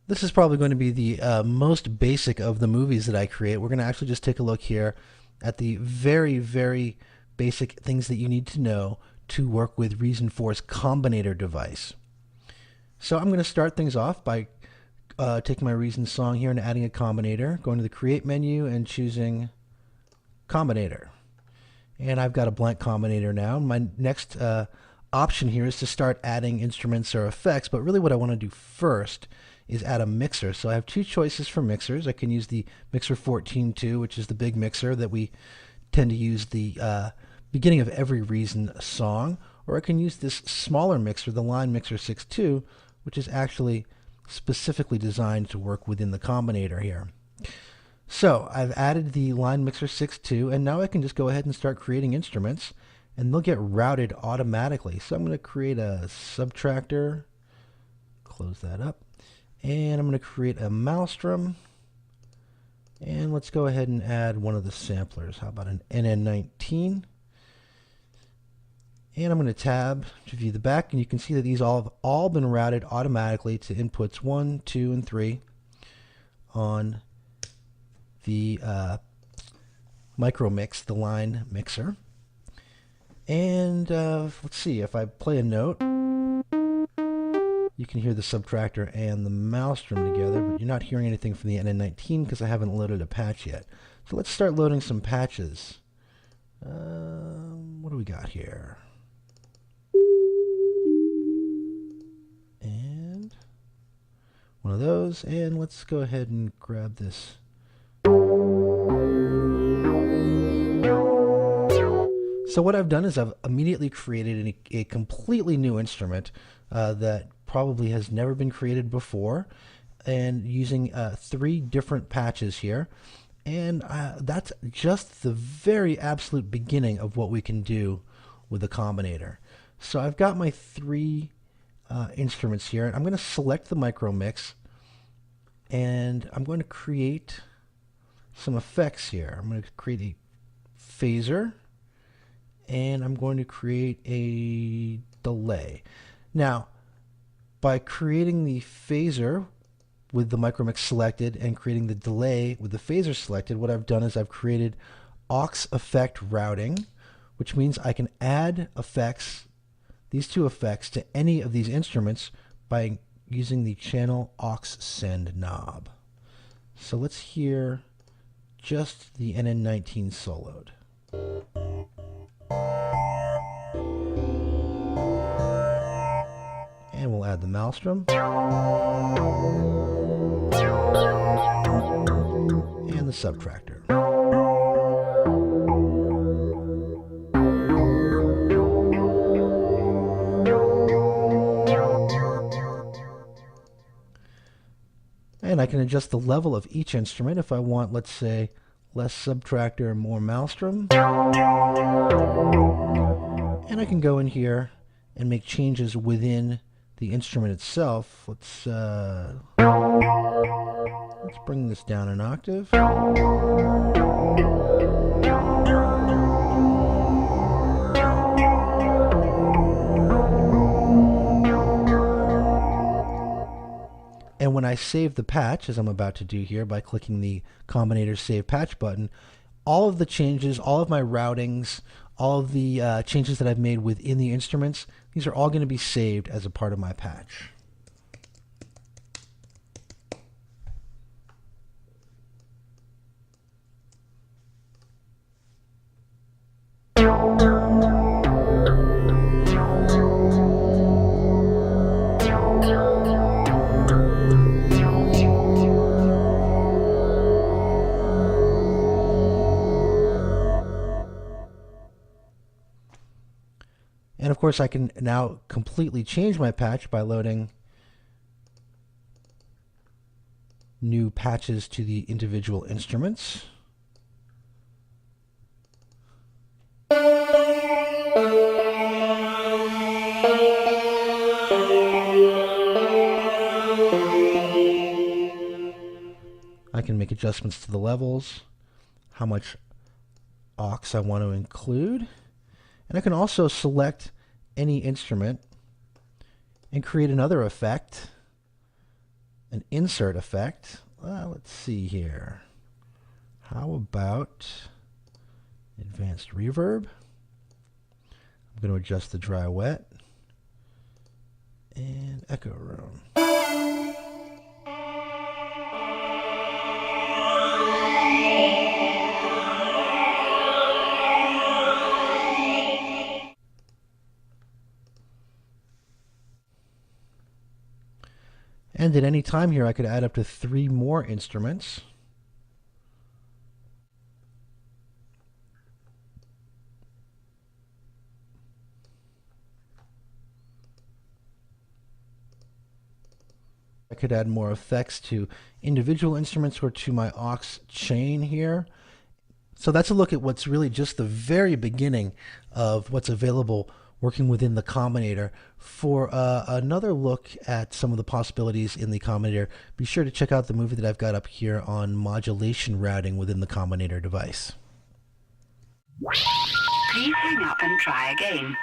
This is probably going to be the most basic of the movies that I create. We're going to actually just take a look here at the very, very basic things that you need to know to work with Reason 4's Combinator device. So I'm going to start things off by taking my Reason song here and adding a Combinator, going to the Create menu and choosing Combinator. And I've got a blank Combinator now. My next option here is to start adding instruments or effects, but really what I want to do first is add a mixer. So I have two choices for mixers. I can use the Mixer 14.2, which is the big mixer that we tend to use the beginning of every Reason song, or I can use this smaller mixer, the Line Mixer 6.2, which is actually specifically designed to work within the Combinator here. So I've added the Line Mixer 6.2, and now I can just go ahead and start creating instruments, and they'll get routed automatically. So I'm going to create a subtractor, close that up, and I'm going to create a maelstrom, and let's go ahead and add one of the samplers. How about an NN19? And I'm going to tab to view the back, and you can see that these all have all been routed automatically to inputs 1, 2, and 3 on the micro mix, the line mixer. And let's see, if I play a note, you can hear the subtractor and the maelstrom together, but you're not hearing anything from the NN19 because I haven't loaded a patch yet. So let's start loading some patches. What do we got here? And one of those, and let's go ahead and grab this. So what I've done is I've immediately created a completely new instrument that probably has never been created before, and using 3 different patches here. And that's just the very absolute beginning of what we can do with the Combinator. So I've got my 3 instruments here, and I'm going to select the micro mix, and I'm going to create some effects here. I'm going to create a phaser, and I'm going to create a delay. Now, by creating the phaser with the micro mix selected and creating the delay with the phaser selected, what I've done is I've created aux effect routing, which means I can add effects, these 2 effects, to any of these instruments by using the channel aux send knob. So let's hear just the NN19 soloed. And we'll add the maelstrom and the subtractor. And I can adjust the level of each instrument if I want, let's say, less subtractor and more maelstrom. And I can go in here and make changes within the instrument itself. Let's bring this down an octave. And when I save the patch, as I'm about to do here by clicking the Combinator Save Patch button, all of the changes, all of my routings, all of the changes that I've made within the instruments, these are all going to be saved as a part of my patch. And of course I can now completely change my patch by loading new patches to the individual instruments. I can make adjustments to the levels, how much aux aux I want to include. And I can also select any instrument and create another effect, an insert effect. Let's see here. How about advanced reverb? I'm going to adjust the dry wet and echo room. And at any time here, I could add up to 3 more instruments. I could add more effects to individual instruments or to my aux chain here. So that's a look at what's really just the very beginning of what's available working within the Combinator. For another look at some of the possibilities in the Combinator, be sure to check out the movie that I've got up here on modulation routing within the Combinator device. Please hang up and try again.